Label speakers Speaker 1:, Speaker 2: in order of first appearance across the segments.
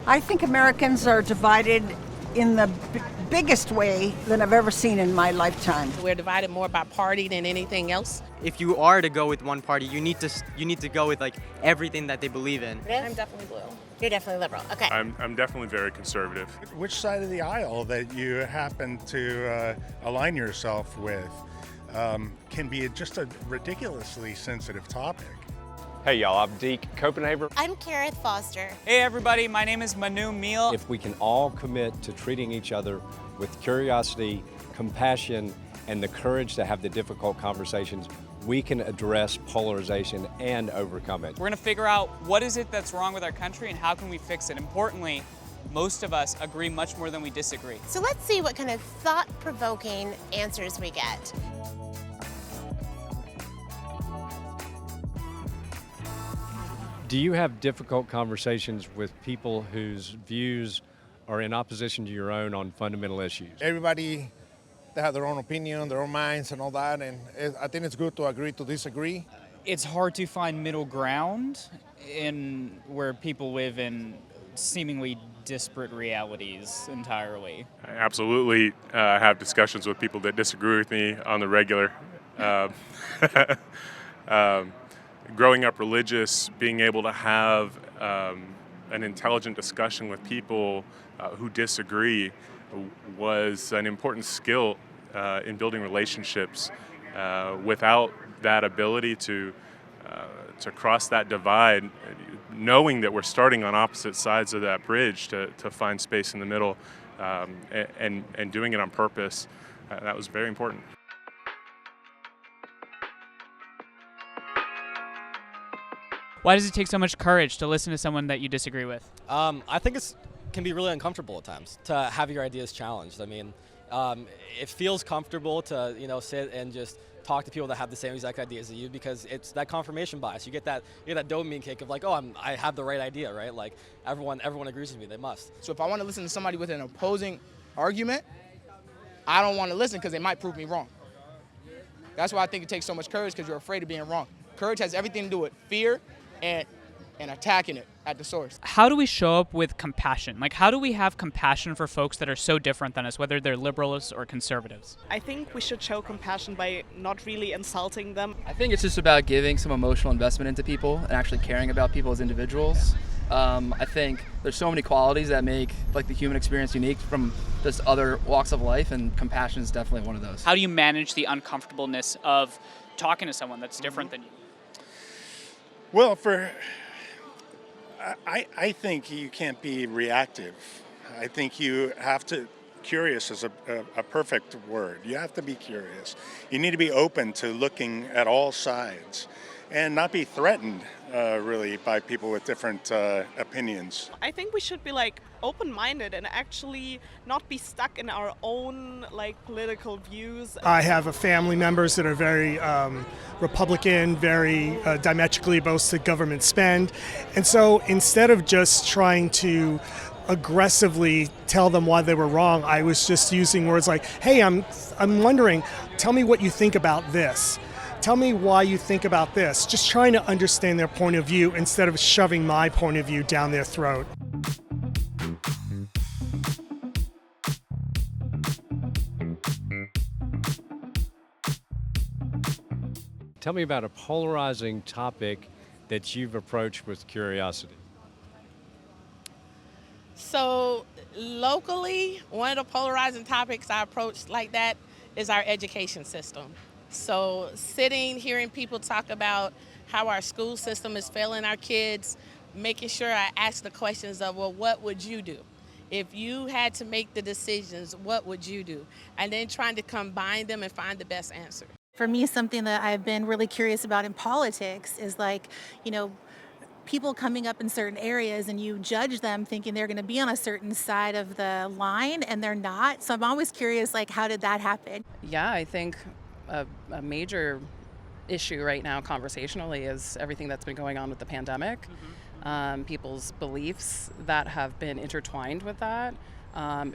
Speaker 1: I think Americans are divided in the biggest way than I've ever seen in my lifetime.
Speaker 2: We're divided more by party than anything else.
Speaker 3: If you are to go with one party, you need to go with like everything that they believe in.
Speaker 2: I'm definitely blue.
Speaker 4: You're definitely liberal. Okay.
Speaker 5: I'm definitely very conservative.
Speaker 6: Which side of the aisle that you happen to align yourself with can be just a ridiculously sensitive topic.
Speaker 7: Hey y'all, I'm Deke Copenhaver.
Speaker 4: I'm Karith Foster.
Speaker 8: Hey everybody, my name is Manu Meel.
Speaker 9: If we can all commit to treating each other with curiosity, compassion, and the courage to have the difficult conversations, we can address polarization and overcome it.
Speaker 8: We're gonna figure out what is it that's wrong with our country and how can we fix it. Importantly, most of us agree much more than we disagree.
Speaker 4: So let's see what kind of thought-provoking answers we get.
Speaker 9: Do you have difficult conversations with people whose views are in opposition to your own on fundamental issues?
Speaker 10: Everybody, they have their own opinion, their own minds and all that, and I think it's good to agree to disagree.
Speaker 8: It's hard to find middle ground in where people live in seemingly disparate realities entirely.
Speaker 5: I absolutely have discussions with people that disagree with me on the regular. Growing up religious, being able to have an intelligent discussion with people who disagree was an important skill in building relationships. Without that ability to cross that divide, knowing that we're starting on opposite sides of that bridge to find space in the middle, and doing it on purpose, that was very important.
Speaker 8: Why does it take so much courage to listen to someone that you disagree with?
Speaker 11: I think it can be really uncomfortable at times to have your ideas challenged. I mean, it feels comfortable to sit and just talk to people that have the same exact ideas as you, because it's that confirmation bias. You get that dopamine kick of like, oh, I have the right idea, right? Like everyone agrees with me. They must.
Speaker 12: So if I want to listen to somebody with an opposing argument, I don't want to listen because they might prove me wrong. That's why I think it takes so much courage, because you're afraid of being wrong. Courage has everything to do with fear and attacking it at the source.
Speaker 8: How do we show up with compassion? Like, how do we have compassion for folks that are so different than us, whether they're liberals or conservatives?
Speaker 13: I think we should show compassion by not really insulting them.
Speaker 14: I think it's just about giving some emotional investment into people and actually caring about people as individuals. I think there's so many qualities that make like the human experience unique from just other walks of life, and compassion is definitely one of those.
Speaker 8: How do you manage the uncomfortableness of talking to someone that's different than you?
Speaker 6: Well, I think you can't be reactive. I think you have to, curious is a perfect word. You have to be curious. You need to be open to looking at all sides and not be threatened really by people with different opinions.
Speaker 13: I think we should be open-minded and actually not be stuck in our own political views.
Speaker 15: I have family members that are very Republican, very diametrically opposed to government spend. And so instead of just trying to aggressively tell them why they were wrong, I was just using words like, hey, I'm wondering, tell me what you think about this. Tell me why you think about this. Just trying to understand their point of view instead of shoving my point of view down their throat.
Speaker 9: Tell me about a polarizing topic that you've approached with curiosity.
Speaker 2: So locally, one of the polarizing topics I approached like that is our education system. So sitting, hearing people talk about how our school system is failing our kids, making sure I ask the questions of, well, what would you do? If you had to make the decisions, what would you do? And then trying to combine them and find the best answer.
Speaker 16: For me, something that I've been really curious about in politics is people coming up in certain areas and you judge them thinking they're going to be on a certain side of the line and they're not. So I'm always curious, how did that happen?
Speaker 17: Yeah, I think a major issue right now conversationally is everything that's been going on with the pandemic. People's beliefs that have been intertwined with that.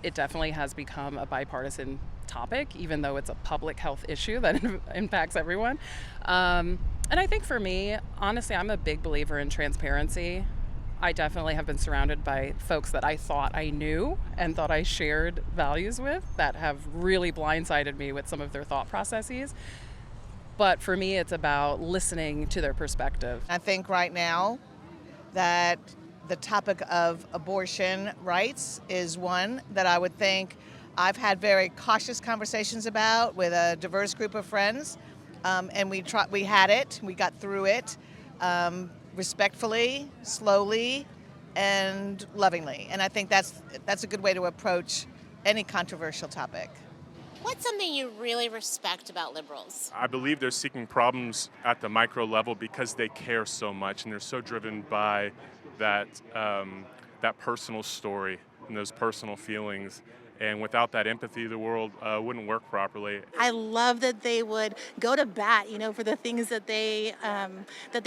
Speaker 17: It definitely has become a bipartisan topic, even though it's a public health issue that impacts everyone. And I think for me, honestly, I'm a big believer in transparency. I definitely have been surrounded by folks that I thought I knew and thought I shared values with that have really blindsided me with some of their thought processes. But for me, it's about listening to their perspective.
Speaker 18: I think right now that the topic of abortion rights is one that I would think I've had very cautious conversations about with a diverse group of friends, and we had it, we got through it respectfully, slowly, and lovingly. And I think that's a good way to approach any controversial topic.
Speaker 4: What's something you really respect about liberals?
Speaker 5: I believe they're seeking problems at the micro level because they care so much and they're so driven by that personal story and those personal feelings. And without that empathy, the world wouldn't work properly.
Speaker 16: I love that they would go to bat, for the things that they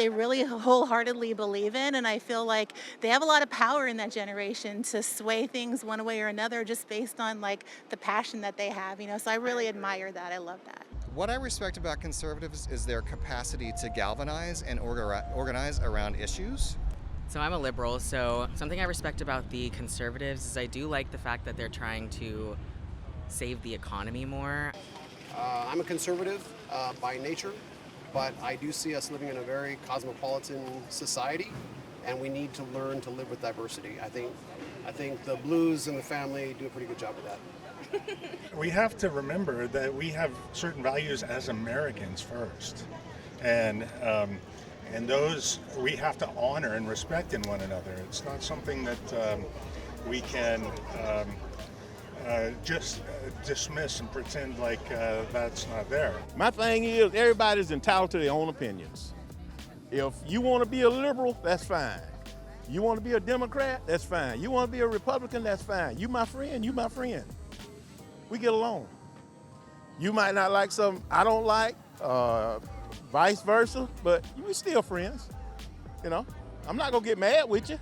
Speaker 16: really wholeheartedly believe in. And I feel like they have a lot of power in that generation to sway things one way or another just based on the passion that they have. So I really admire that. I love that.
Speaker 19: What I respect about conservatives is their capacity to galvanize and organize around issues.
Speaker 20: So I'm a liberal, so something I respect about the conservatives is I do like the fact that they're trying to save the economy more.
Speaker 21: I'm a conservative by nature, but I do see us living in a very cosmopolitan society, and we need to learn to live with diversity. I think the Blues and the family do a pretty good job of that.
Speaker 6: We have to remember that we have certain values as Americans first, and those we have to honor and respect in one another. It's not something that we can just dismiss and pretend like that's not there.
Speaker 22: My thing is everybody's entitled to their own opinions. If you want to be a liberal, that's fine. You want to be a Democrat, that's fine. You want to be a Republican, that's fine. You my friend, you my friend. We get along. You might not like something I don't like, vice versa, but we still friends. I'm not gonna get mad with you.